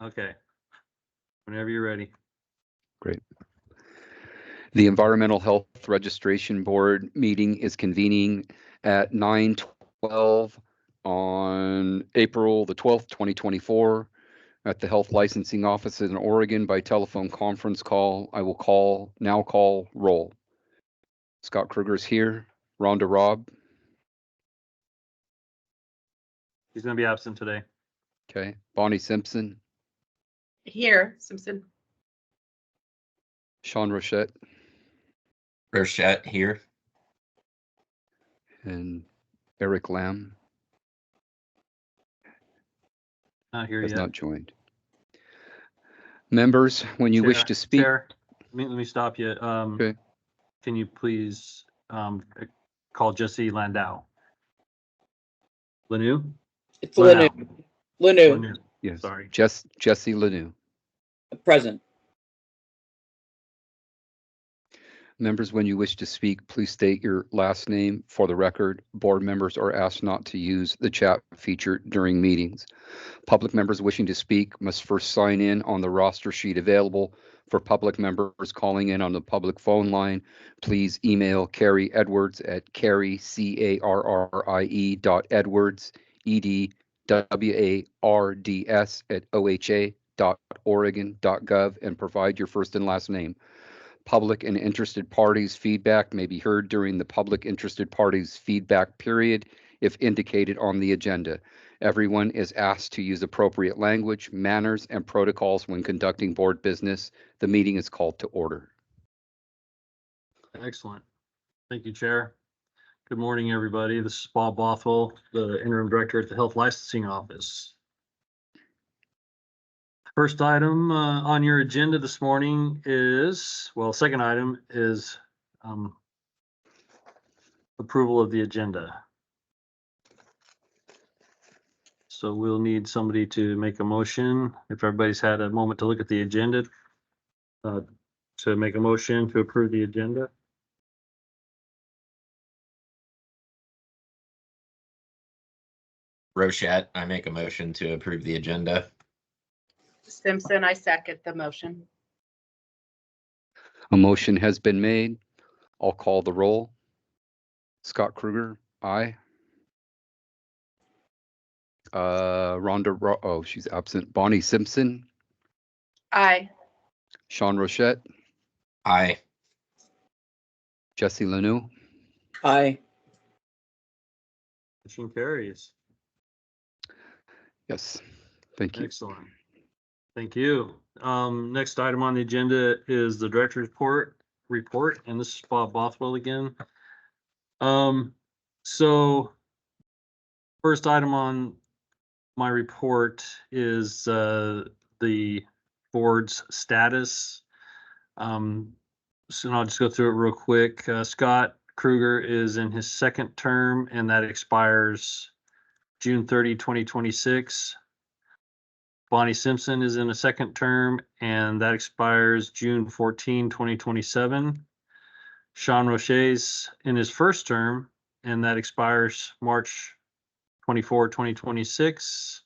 Okay. Whenever you're ready. Great. The Environmental Health Registration Board meeting is convening at 9:12 on April the 12th, 2024 at the Health Licensing Office in Oregon by telephone conference call. I will now call roll. Scott Kruger is here. Rhonda Robb. He's going to be absent today. Okay. Bonnie Simpson. Here, Simpson. Sean Rochette. Rochette here. And Eric Lamb Not here has yet. not joined. Members, when you wish to speak. Chair, let me stop you. Okay. Can you please call Jesse Landau? Lanou? It's Lanou. Lanou. Yes. Sorry. Jesse Lanou. Present. Members, when you wish to speak, please state your last name for the record. Board members are asked not to use the chat feature during meetings. Public members wishing to speak must first sign in on the roster sheet available. For public members calling in on the public phone line, please email Carrie Edwards at Carrie, CARRIE.Edwards, EDWARDS at OHA.Oregon.gov and provide your first and last name. Public and interested parties' feedback may be heard during the public interested parties' feedback period if indicated on the agenda. Everyone is asked to use appropriate language, manners, and protocols when conducting board business. The meeting is called to order. Excellent. Thank you, Chair. Good morning, everybody. This is Bob Bothwell, the Interim Director at the Health Licensing Office. First item on your agenda this morning is, well, second item is approval of the agenda. So we'll need somebody to make a motion. If everybody's had a moment to look at the agenda, to make a motion to approve the agenda. Rochette, I make a motion to approve the agenda. Simpson, I second the motion. A motion has been made. I'll call the roll. Scott Kruger, aye. Rhonda, she's absent. Bonnie Simpson. Aye. Sean Rochette. Aye. Jesse Lanou. Aye. Motion carries. Yes, thank you. Excellent. Thank you. Next item on the agenda is the director's report, and this is Bob Bothwell again. So first item on my report is the board's status. So I'll just go through it real quick. Scott Kruger is in his second term, and that expires June 30, 2026. Bonnie Simpson is in a second term, and that expires June 14, 2027. Sean Roche's in his first term, and that expires March 24, 2026.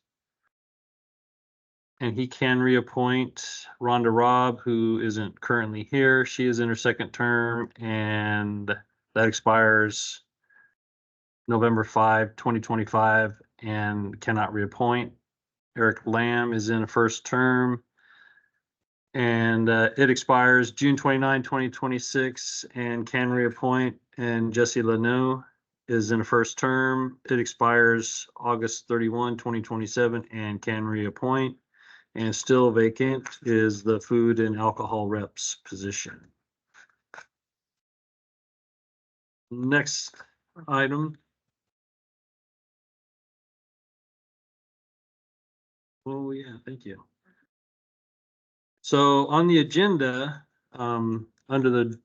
And he can reappoint Rhonda Robb, who isn't currently here. She is in her second term, and that expires November 5, 2025, and cannot reappoint. Eric Lamb is in a first term, and it expires June 29, 2026, and can reappoint. And Jesse Lanou is in a first term. It expires August 31, 2027, and can reappoint. And still vacant is the food and alcohol reps position. Next item. Oh, yeah, thank you. So on the agenda, under the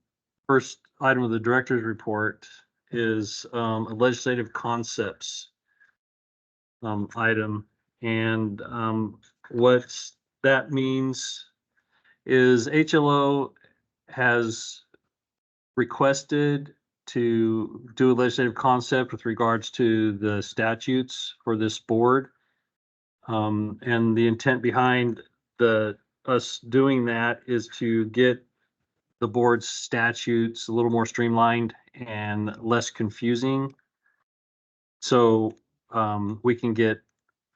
first item of the director's report is a legislative concepts item. And what that means is HLO has requested to do a legislative concept with regards to the statutes for this board. And the intent behind us doing that is to get the board's statutes a little more streamlined and less confusing. So we can get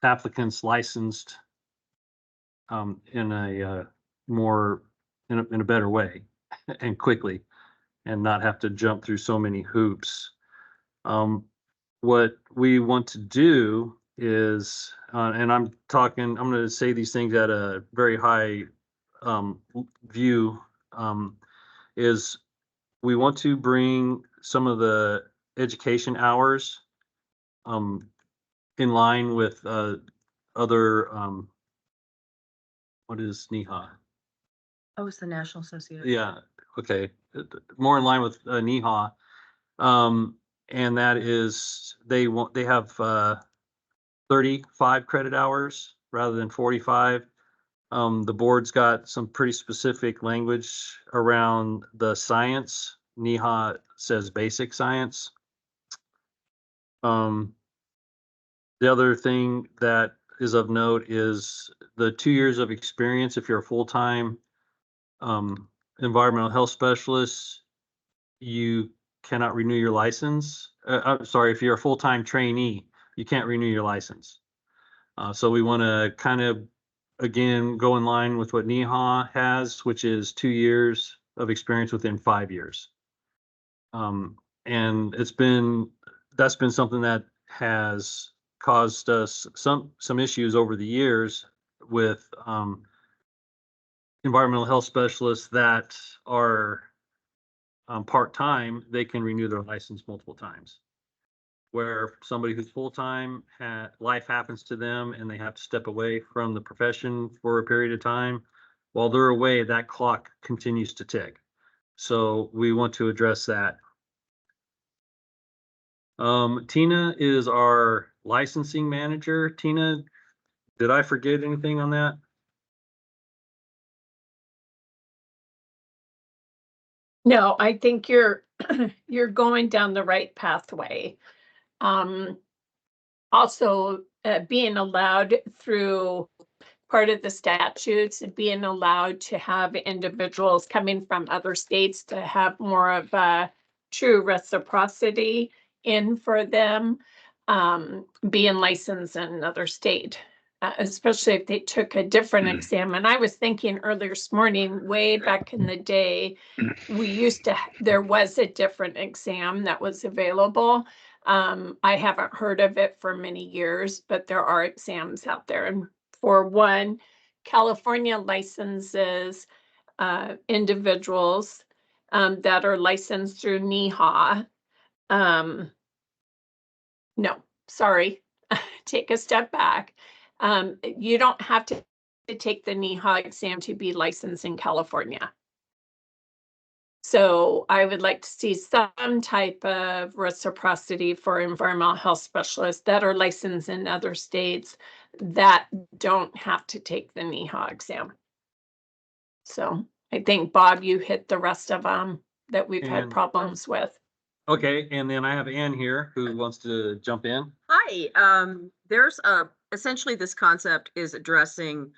applicants licensed in a in a better way and quickly, and not have to jump through so many hoops. What we want to do is, and I'm going to say these things at a very high view, is we want to bring some of the education hours in line with other, what is NEHA? Oh, it's the National Association. Yeah, okay. More in line with NEHA. And that is, they have 35 credit hours rather than 45. The board's got some pretty specific language around the science. NEHA says basic science. The other thing that is of note is the 2 years of experience. If you're a full-time environmental health specialist, you cannot renew your license. I'm sorry, if you're a full-time trainee, you can't renew your license. So we want to kind of, again, go in line with what NEHA has, which is 2 years of experience within 5 years. And that's been something that has caused us some issues over the years with environmental health specialists that are part-time. They can renew their license multiple times. Where somebody who's full-time, life happens to them and they have to step away from the profession for a period of time. While they're away, that clock continues to tick. So we want to address that. Tina is our licensing manager. Tina, did I forget anything on that? No, I think you're you're going down the right pathway. Also, being allowed through part of the statutes, being allowed to have individuals coming from other states to have more of a true reciprocity in for them, being licensed in another state. Especially if they took a different exam. And I was thinking earlier this morning, way back in the day, there was a different exam that was available. I haven't heard of it for many years, but there are exams out there. And for one, California licenses individuals that are licensed through NEHA. No, sorry, take a step back. You don't have to take the NEHA exam to be licensed in California. So I would like to see some type of reciprocity for environmental health specialists that are licensed in other states that don't have to take the NEHA exam. So I think, Bob, you hit the rest of them that we've had problems with. Okay, and then I have Ann here who wants to jump in. Hi, there's essentially this concept is addressing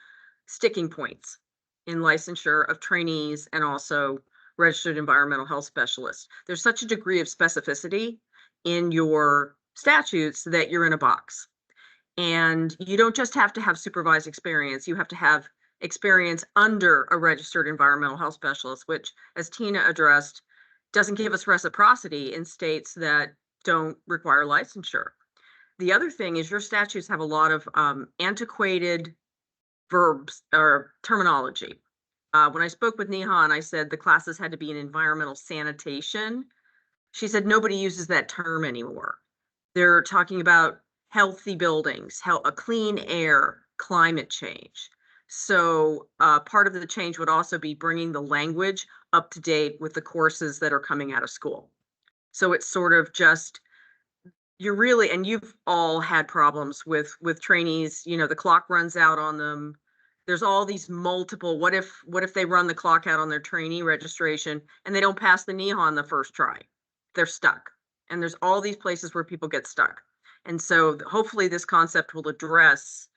sticking points in licensure of trainees and also registered environmental health specialists. There's such a degree of specificity in your statutes that you're in a box. And you don't just have to have supervised experience, you have to have experience under a registered environmental health specialist, which, as Tina addressed, doesn't give us reciprocity in states that don't require licensure. The other thing is your statutes have a lot of antiquated verbs or terminology. When I spoke with NEHA and I said the classes had to be in environmental sanitation, she said nobody uses that term anymore. They're talking about healthy buildings, a clean air, climate change. So part of the change would also be bringing the language up to date with the courses that are coming out of school. So it's sort of just, and you've all had problems with trainees, the clock runs out on them. There's all these multiple, what if they run the clock out on their trainee registration and they don't pass the NEHA on the first try? They're stuck. And there's all these places where people get stuck. And so hopefully this concept will address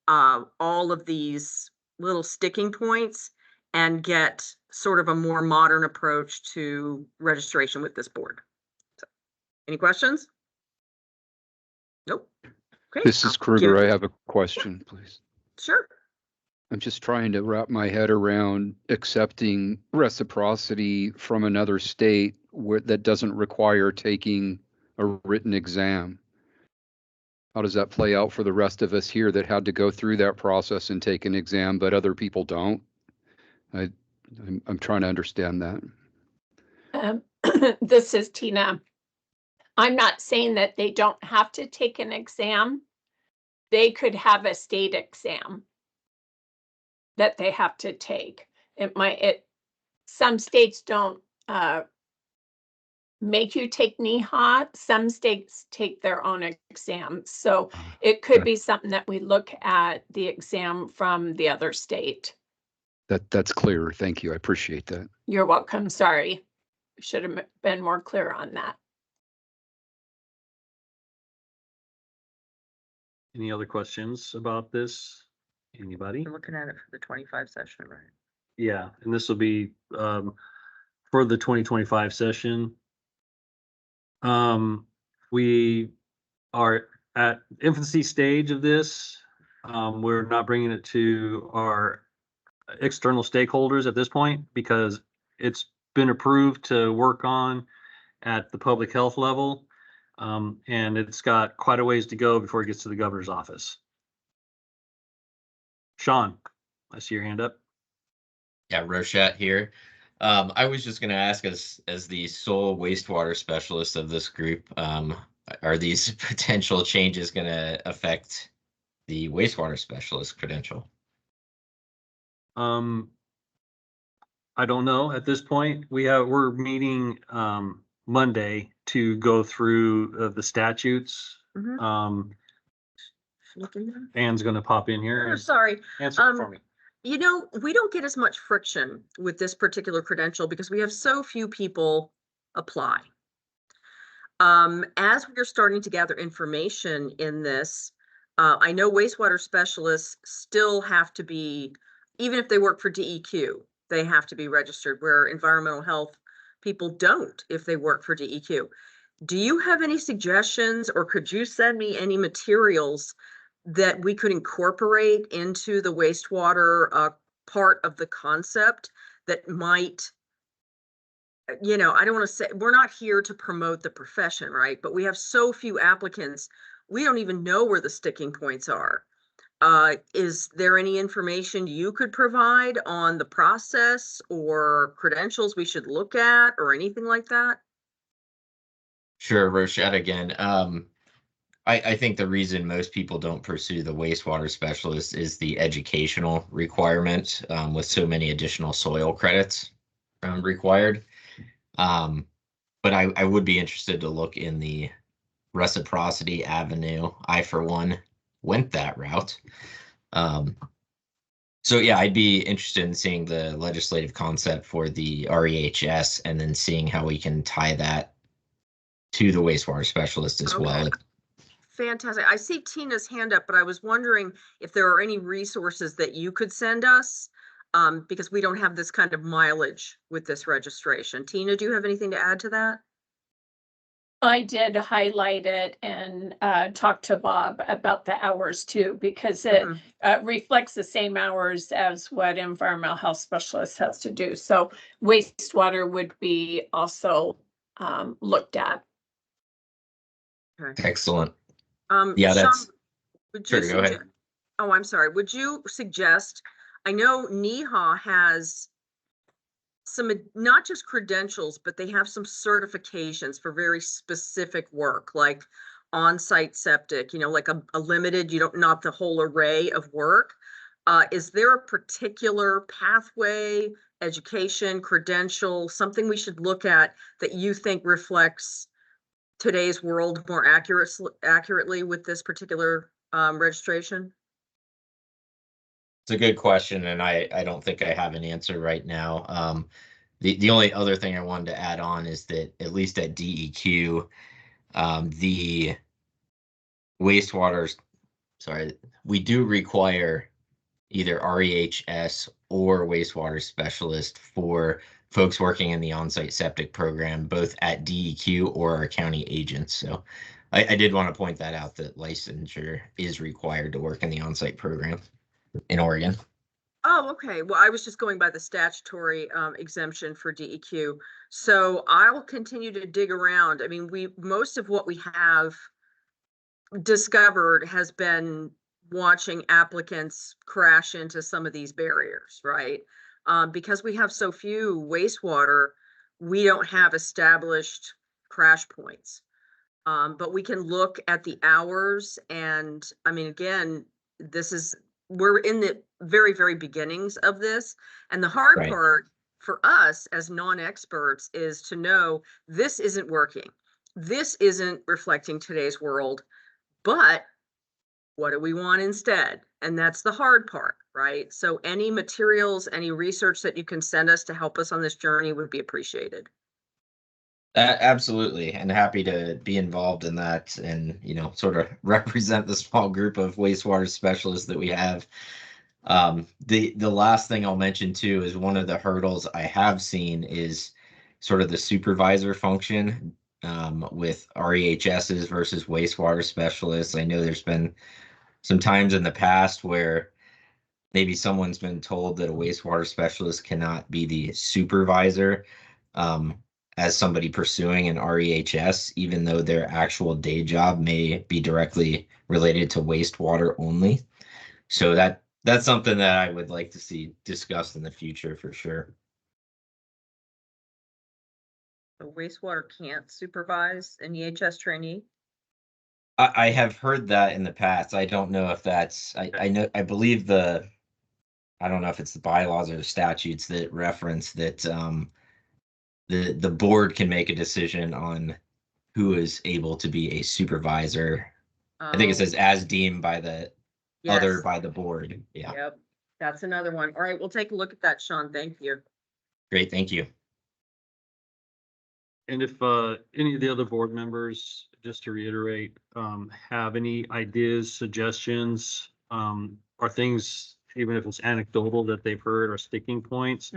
all of these little sticking points and get sort of a more modern approach to registration with this board. So, any questions? Nope. Okay. This is Kruger. I have a question, please. Sure. I'm just trying to wrap my head around accepting reciprocity from another state that doesn't require taking a written exam. How does that play out for the rest of us here that had to go through that process and take an exam, but other people don't? I'm trying to understand that. This is Tina. I'm not saying that they don't have to take an exam. They could have a state exam that they have to take. Some states don't make you take NEHA. Some states take their own exams. So it could be something that we look at the exam from the other state. That's clear. Thank you. I appreciate that. You're welcome. Sorry. Should have been more clear on that. Any other questions about this? Anybody? I'm looking at it for the 25 session, right? Yeah, and this will be for the 2025 session. We are at infancy stage of this. We're not bringing it to our external stakeholders at this point because it's been approved to work on at the public health level. And it's got quite a ways to go before it gets to the governor's office. Sean, I see your hand up. Yeah, Rochette here. I was just going to ask, as the sole wastewater specialist of this group, are these potential changes going to affect the wastewater specialist credential? I don't know at this point. We're meeting Monday to go through the statutes. Mhm. Anne's going to pop in here Oh, and sorry. answer for me. You know, we don't get as much friction with this particular credential because we have so few people apply. As we're starting to gather information in this, I know wastewater specialists still have to be, even if they work for DEQ, they have to be registered, where environmental health people don't if they work for DEQ. Do you have any suggestions, or could you send me any materials that we could incorporate into the wastewater part of the concept that might, you know, I don't want to say, we're not here to promote the profession, right? But we have so few applicants, we don't even know where the sticking points are. Is there any information you could provide on the process or credentials we should look at or anything like that? Sure, Rochette again. I think the reason most people don't pursue the wastewater specialist is the educational requirement, with so many additional soil credits required. But I would be interested to look in the reciprocity avenue. I, for one, went that route. So yeah, I'd be interested in seeing the legislative concept for the REHS and then seeing how we can tie that to the wastewater specialist as well. Fantastic. I see Tina's hand up, but I was wondering if there are any resources that you could send us, because we don't have this kind of mileage with this registration. Tina, do you have anything to add to that? I did highlight it and talk to Bob about the hours too, because it reflects the same hours as what environmental health specialist has to do. So wastewater would be also looked at. Okay. Excellent. Sean, Yeah, that's would sure. you Go ahead. Oh, I'm sorry. Would you suggest? I know NEHA has some, not just credentials, but they have some certifications for very specific work, like on-site septic. You know, like a limited. You don't, not the whole array of work. Is there a particular pathway, education, credential, something we should look at that you think reflects today's world more accurately with this particular registration? It's a good question, and I don't think I have an answer right now. The only other thing I wanted to add on is that at least at DEQ, the wastewater, sorry, we do require either REHS or wastewater specialist for folks working in the on-site septic program, both at DEQ or our county agents. So I did want to point that out, that licensure is required to work in the on-site program in Oregon. Oh, okay. Well, I was just going by the statutory exemption for DEQ. So I'll continue to dig around. I mean, most of what we have discovered has been watching applicants crash into some of these barriers, right? Because we have so few wastewater, we don't have established crash points. But we can look at the hours, and I mean, again, we're in the very, very beginnings of this. And the hard Right. part for us as non-experts is to know this isn't working. This isn't reflecting today's world, but what do we want instead? And that's the hard part, right? So any materials, any research that you can send us to help us on this journey would be appreciated. Absolutely, and happy to be involved in that, and sort of represent the small group of wastewater specialists that we have. The last thing I'll mention too is one of the hurdles I have seen is sort of the supervisor function with REHSs versus wastewater specialists. I know there's been some times in the past where maybe someone's been told that a wastewater specialist cannot be the supervisor as somebody pursuing an REHS, even though their actual day job may be directly related to wastewater only. So that's something that I would like to see discussed in the future for sure. The wastewater can't supervise an EHS trainee. I have heard that in the past. I don't know if that's, I believe I don't know if it's the bylaws or the statutes that reference that the board can make a decision on who is able to be a supervisor. I think it says as deemed by the Yes. by the board. Yeah. Yep, that's another one. All right, we'll take a look at that, Sean. Thank you. Great. Thank you. And if any of the other board members, just to reiterate, have any ideas, suggestions, or things, even if it's anecdotal that they've heard or sticking points,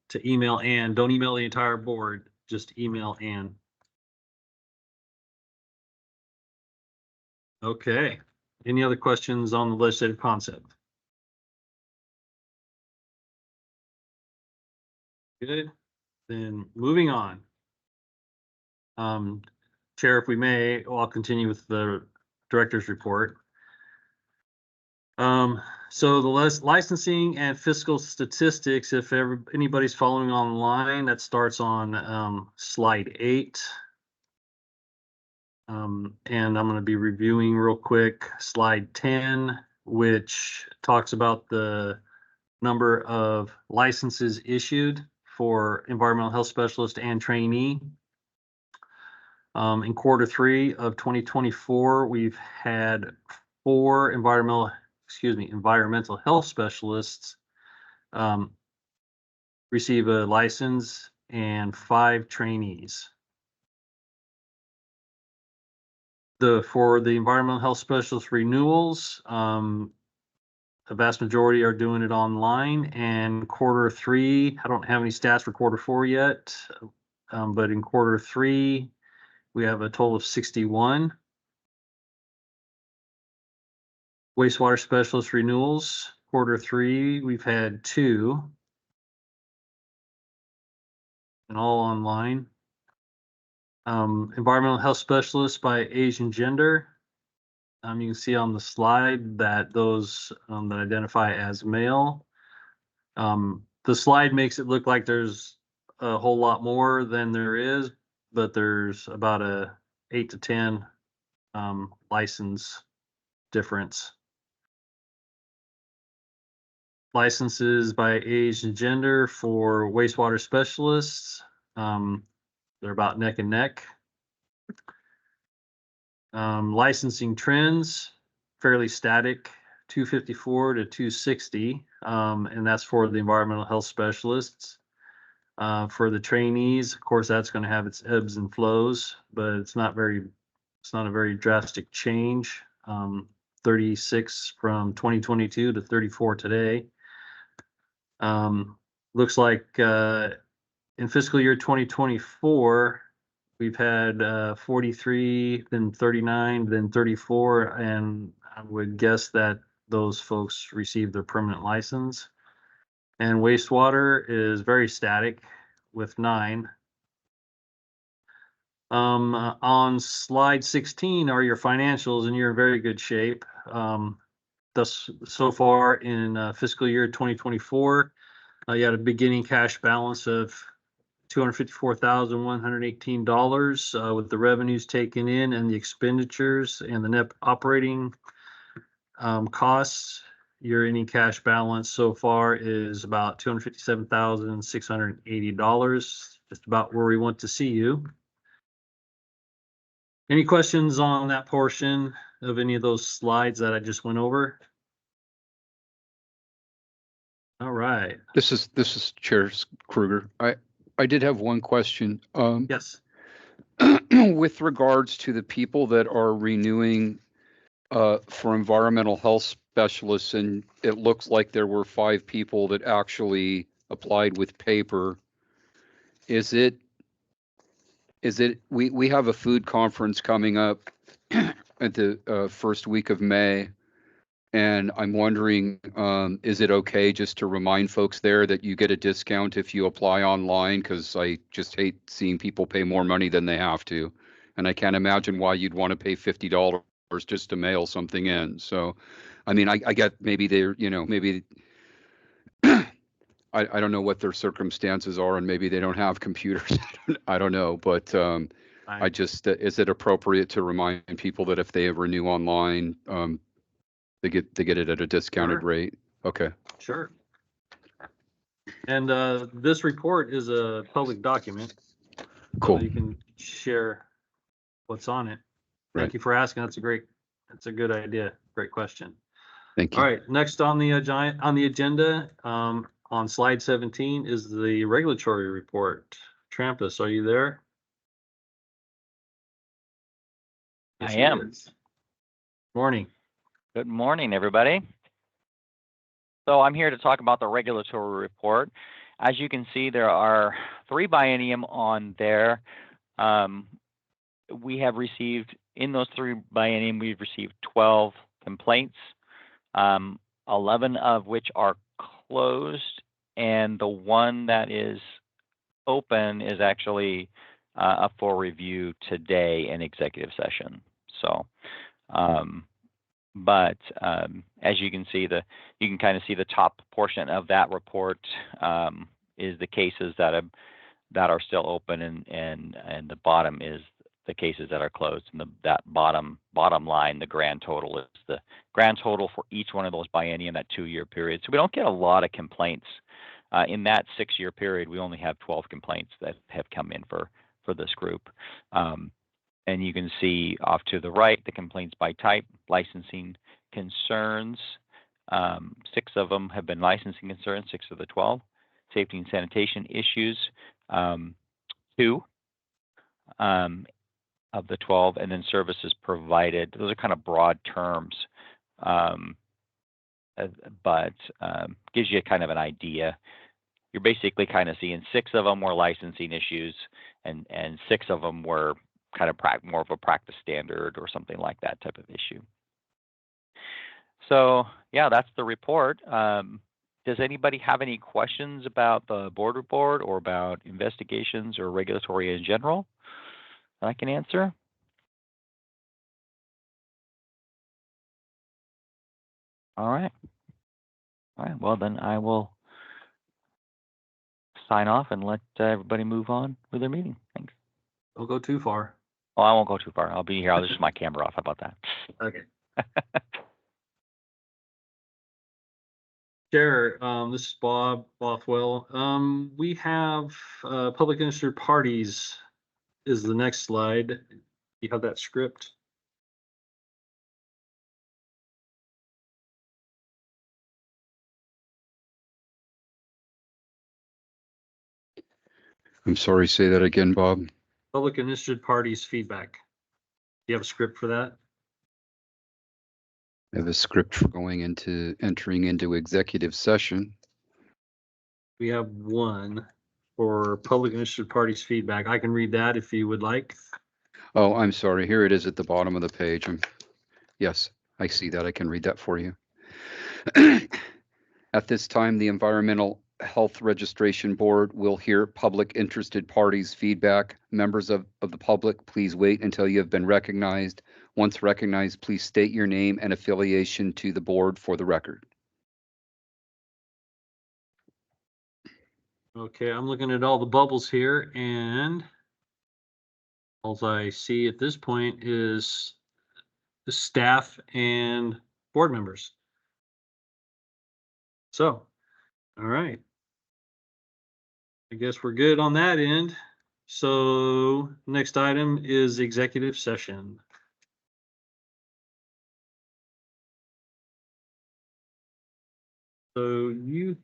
to email Ann. Don't email the entire board, just email Ann. Okay. Any other questions on the legislative concept? Good. Then moving on. Chair, if we may, I'll continue with the director's report. So the licensing and fiscal statistics, if anybody's following online, that starts on slide 8. And I'm going to be reviewing real quick slide 10, which talks about the number of licenses issued for environmental health specialist and trainee. In Q3 of 2024, we've had 4 environmental health specialists receive a license and 5 trainees. For the environmental health specialist renewals, the vast majority are doing it online, and Q3, I don't have any stats for Q4 yet, but in Q3, we have a total of 61. Wastewater specialist renewals, Q3, we've had 2. And all online. Environmental health specialists by age and gender. You can see on the slide that those that identify as male. The slide makes it look like there's a whole lot more than there is, but there's about a 8 to 10 license difference. Licenses by age and gender for wastewater specialists. They're about neck and neck. Licensing trends, fairly static, 254 to 260, and that's for the environmental health specialists. For the trainees, of course, that's going to have its ebbs and flows, but it's not a very drastic change. 36 from 2022 to 34 today. Looks like in fiscal year 2024, we've had 43, then 39, then 34, and I would guess that those folks received their permanent license. And wastewater is very static with 9. On slide 16 are your financials, and you're in very good shape. Thus, so far in fiscal year 2024, you had a beginning cash balance of $254,118 with the revenues taken in and the expenditures and the net operating costs. Your ending cash balance so far is about $257,680, just about where we want to see you. Any questions on that portion of any of those slides that I just went over? All right. This is Chair Kruger. I did have one question. Yes. With regards to the people that are renewing for environmental health specialists, and it looks like there were 5 people that actually applied with paper. Is it we have a food conference coming up at the first week of May, and I'm wondering, is it okay just to remind folks there that you get a discount if you apply online? Because I just hate seeing people pay more money than they have to, and I can't imagine why you'd want to pay $50 just to mail something in. So, I mean, I get maybe they're, maybe I don't know what their circumstances are, and maybe they don't have computers. I don't know, but I just, is it appropriate to remind people that if they renew online, they get it at a discounted rate? Okay. Sure. And this report is a public document. Cool. So you can share what's on it. Thank Right. you for asking. That's a good idea. Great question. Thank you. All right, next on the agenda, on slide 17 is the regulatory report. Trampus, are you there? I Yes, he am. is. Morning. Good morning, everybody. So I'm here to talk about the regulatory report. As you can see, there are 3 biennium on there. We have received, in those 3 biennium, we've received 12 complaints, 11 of which are closed, and the one that is open is actually up for review today in executive session. So, as you can see, you can kind of see the top portion of that report is the cases that are still open, and the bottom is the cases that are closed. And that bottom line, the grand total, is the grand total for each one of those biennium, that 2-year period. So we don't get a lot of complaints. In that 6-year period, we only have 12 complaints that have come in for this group. And you can see off to the right, the complaints by type, licensing concerns. 6 of them have been licensing concerns, 6 of the 12. Safety and sanitation issues, 2 of the 12, and then services provided. Those are kind of broad terms, but gives you kind of an idea. You're basically kind of seeing 6 of them were licensing issues, and 6 of them were kind of more of a practice standard or something like that type of issue. So yeah, that's the report. Does anybody have any questions about the board report or about investigations or regulatory in general that I can answer? All right. Well, then I will sign off and let everybody move on with their meeting. Thanks. Don't go too far. Oh, I won't go too far. I'll be here. I'll just my camera off. How about that? Okay. Chair, this is Bob Bothwell. We have public interested parties is the next slide. You have that script? I'm sorry, say that again, Bob. Public and interested parties feedback. Do you have a script for that? I have a script for entering into executive session. We have one for public interested parties feedback. I can read that if you would like. Oh, I'm sorry. Here it is at the bottom of the page. Yes, I see that. I can read that for you. At this time, the Environmental Health Registration Board will hear public interested parties' feedback. Members of the public, please wait until you have been recognized. Once recognized, please state your name and affiliation to the board for the record. Okay, I'm looking at all the bubbles here, and all I see at this point is the staff and board members. So, all right. I guess we're good on that end. So next item is executive session. So you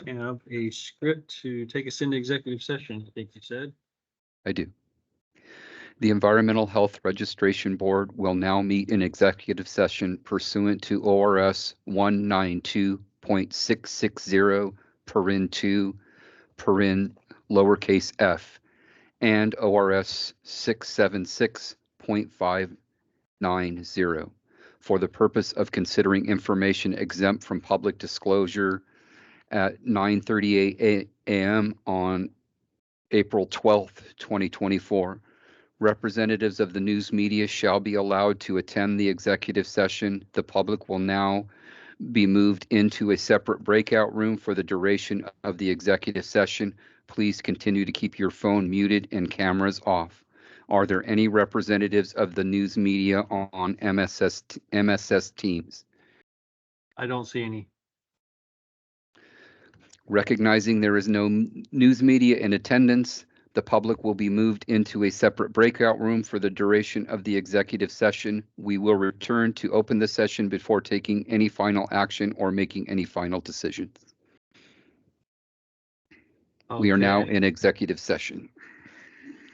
have a script to take us into executive session, I think you said. I do. The Environmental Health Registration Board will now meet in executive session pursuant to ORS 192.660, paren 2, paren lowercase f, and ORS 676.590 for the purpose of considering information exempt from public disclosure at 9:38 a.m. on April 12th, 2024. Representatives of the news media shall be allowed to attend the executive session. The public will now be moved into a separate breakout room for the duration of the executive session. Please continue to keep your phone muted and cameras off. Are there any representatives of the news media on MSS Teams? I don't see any. Recognizing there is no news media in attendance, the public will be moved into a separate breakout room for the duration of the executive session. We will return to open the session before taking any final action or making any final decisions. We are now Okay. in executive session.